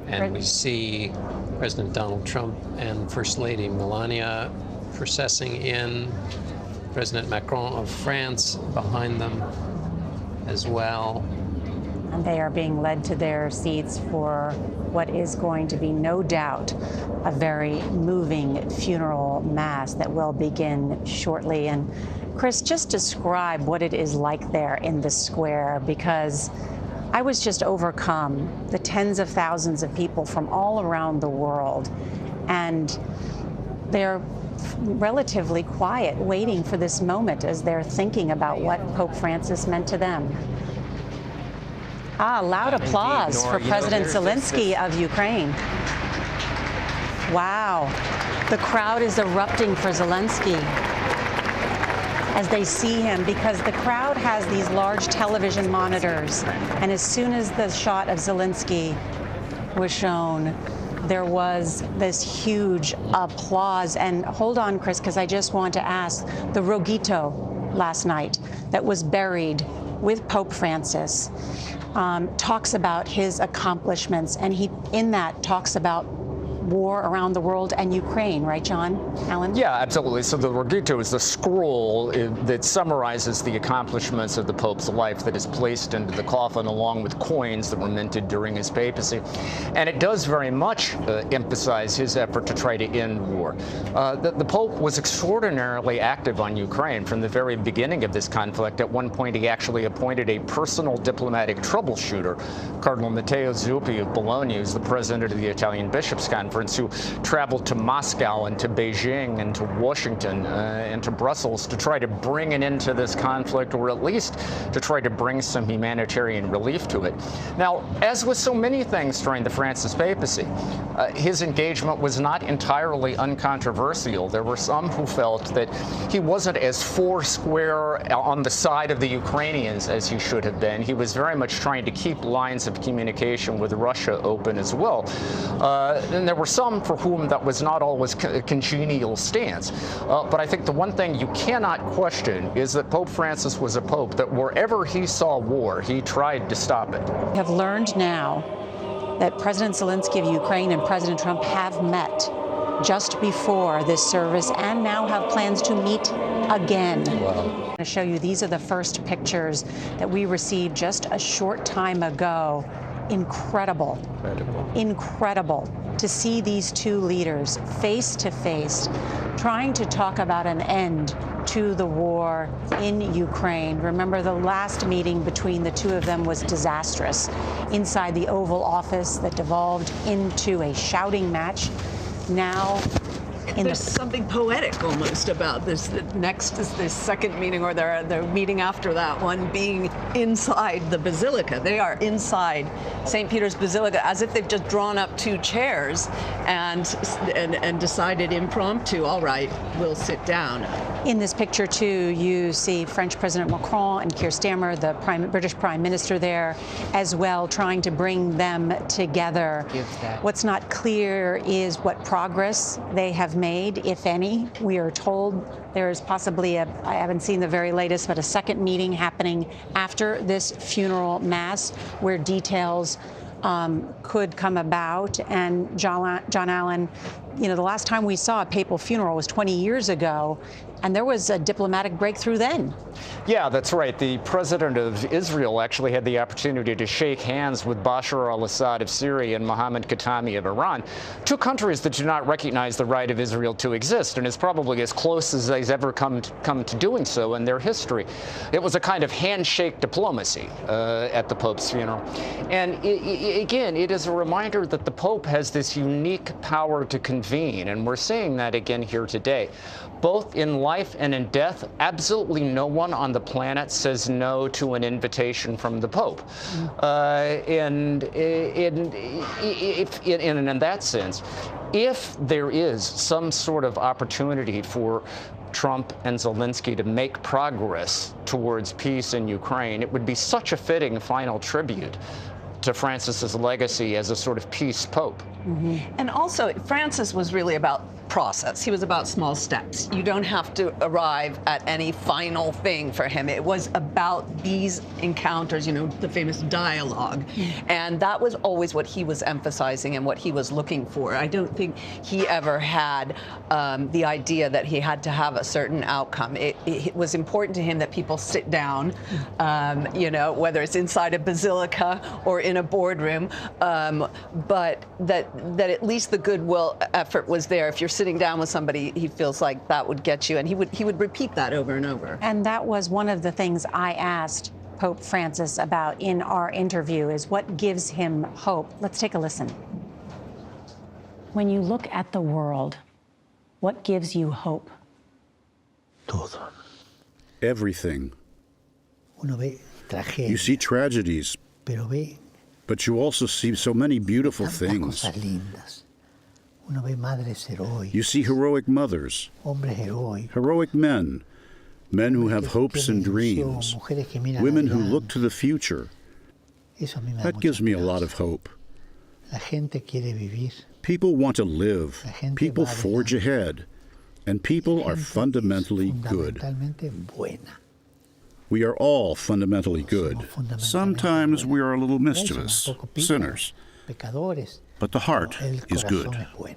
And we see President Donald Trump and First Lady Melania processing in, President Macron of France behind them as well. And they are being led to their seats for what is going to be, no doubt, a very moving funeral mass that will begin shortly. And Chris, just describe what it is like there in the square, because I was just overcome, the tens of thousands of people from all around the world, and they're relatively quiet, waiting for this moment as they're thinking about what Pope Francis meant to them. Loud applause for President Zelenskyy of Ukraine. Wow. The crowd is erupting for Zelenskyy as they see him, because the crowd has these large television monitors. And as soon as the shot of Zelenskyy was shown, there was this huge applause. And hold on, Chris, because I just want to ask, the Rogito last night that was buried with Pope Francis talks about his accomplishments, and he, in that, talks about war around the world and Ukraine, right, John Allen? Yeah, absolutely. So the Rogito is the scroll that summarizes the accomplishments of the Pope's life that is placed into the coffin, along with coins that were minted during his papacy. And it does very much emphasize his effort to try to end war. The Pope was extraordinarily active on Ukraine from the very beginning of this conflict. At one point, he actually appointed a personal diplomatic troubleshooter, Cardinal Matteo Zuppi of Bologna, who's the president of the Italian Bishops' Conference, who traveled to Moscow and to Beijing and to Washington and to Brussels to try to bring an end to this conflict, or at least to try to bring some humanitarian relief to it. Now, as with so many things during the Francis papacy, his engagement was not entirely uncontroversial. There were some who felt that he wasn't as foursquare on the side of the Ukrainians as he should have been. He was very much trying to keep lines of communication with Russia open as well. And there were some for whom that was not always a congenial stance. But I think the one thing you cannot question is that Pope Francis was a pope that wherever he saw war, he tried to stop it. We have learned now that President Zelenskyy of Ukraine and President Trump have met just before this service and now have plans to meet again. Wow. I'm going to show you, these are the first pictures that we received just a short time ago. Incredible. Incredible to see these two leaders face to face, trying to talk about an end to the war in Ukraine. Remember, the last meeting between the two of them was disastrous inside the Oval Office that devolved into a shouting match. Now, there's something poetic almost about this. The next is this second meeting, or the meeting after that one, being inside the Basilica. They are inside St. Peter's Basilica, as if they've just drawn up two chairs and decided impromptu, all right, we'll sit down. In this picture, too, you see French President Macron and Keir Starmer, the British Prime Minister there, as well, trying to bring them together. What's not clear is what progress they have made, if any. We are told there is possibly I haven't seen the very latest, but a second meeting happening after this funeral mass where details could come about. And John Allen, you know, the last time we saw a papal funeral was 20 years ago, and there was a diplomatic breakthrough then. Yeah, that's right. The president of Israel actually had the opportunity to shake hands with Bashar al-Assad of Syria and Mohammad Khatami of Iran, two countries that do not recognize the right of Israel to exist, and is probably as close as they've ever come to doing so in their history. It was a kind of handshake diplomacy at the Pope's funeral. And again, it is a reminder that the Pope has this unique power to convene, and we're seeing that again here today. Both in life and in death, absolutely no one on the planet says no to an invitation from the Pope. And in that sense, if there is some sort of opportunity for Trump and Zelenskyy to make progress towards peace in Ukraine, it would be such a fitting final tribute to Francis's legacy as a sort of peace pope. And also, Francis was really about process. He was about small steps. You don't have to arrive at any final thing for him. It was about these encounters, you know, the famous dialogue. And that was always what he was emphasizing and what he was looking for. I don't think he ever had the idea that he had to have a certain outcome. It was important to him that people sit down, you know, whether it's inside a basilica or in a boardroom, but that at least the goodwill effort was there. If you're sitting down with somebody, he feels like that would get you, and he would repeat that over and over. And that was one of the things I asked Pope Francis about in our interview, is what gives him hope. Let's take a listen. When you look at the world, what gives you hope? Todo. Everything. Uno ve tragedias, You see tragedies, pero ve but you also see so many beautiful tantas things. cosas lindas. Uno ve madres heroicas, You see heroic mothers, hombres heroicos, heroic men, men who have que hopes and tienen ilusión, dreams, mujeres que miran women who adelante. look to the future. Eso a mí me da That mucha gives me a lot esperanza. of hope. La gente quiere vivir. People want to live. La gente People va forge adelante. ahead. And people are Gente fundamentally es good. fundamentalmente buena. We are all fundamentally good. Somos fundamentalmente Sometimes buenos. we are a little Somos mischievous, un poco pícaros, sinners, pecadores, but the heart el is good. corazón es bueno.